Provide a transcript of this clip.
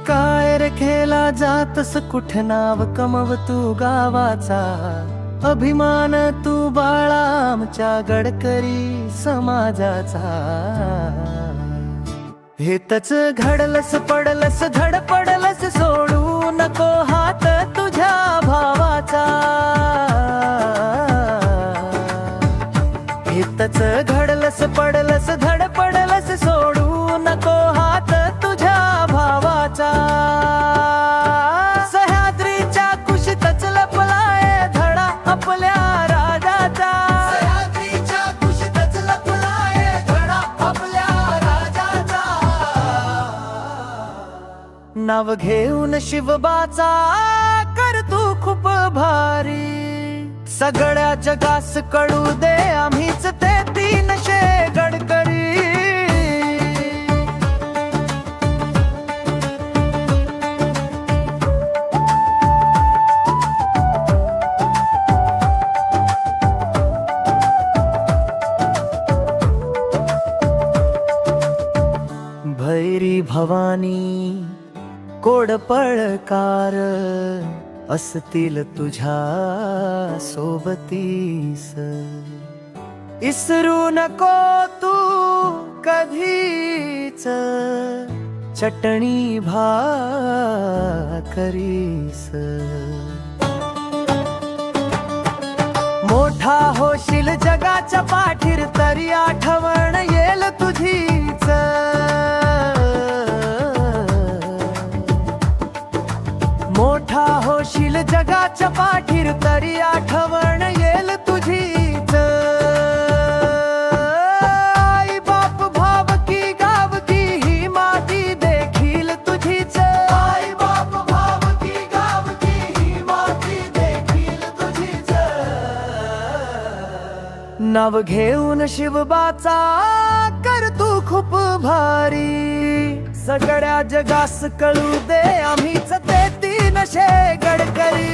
काय रे खेळला जातस कुठ नाव कमव तू गावाचा, अभिमान तू बाळा आमच्या गडकरी समाजाचा। हेतच घडलस पडलस धड पडलस सोडू नको हात तुझ्या भावाचा। हेतच घडलस पडलस धड पडलस सोडू नको हात तुझ्या भावाचा। सह्याद्रीच्या कुशीतच लपलाय धडा आपल्या राजाचा। सह्याद्रीच्या कुशीतच लपलाय धडा आपल्या राजाचा। नाव घेऊन शिवबाचा कर तू खूप भारी, सगळ्या जगास कळू दे आम्हीच ते 300 गडकरी। भैरी भवानी कोडपळकार असतील तुझ्या सोबतीस, इसरू नको तू कधीच चटणी भाकरीस। मोठा होशील जगाच्या पाठीर तरी आठवण येईल तुझीच। मोठा होशील जगाच्या पाठीर तरी आठवण येईल तुझीच। आई बाप भावकी गावकी ही माती देखील तुझीच। आई बाप भावकी गावकी ही माती देखील तुझीच। नाव घेऊन शिवबाचा कर तू खूप भारी, सगळ्या जगास कळू दे आम्हीच ते 300 गडकरी।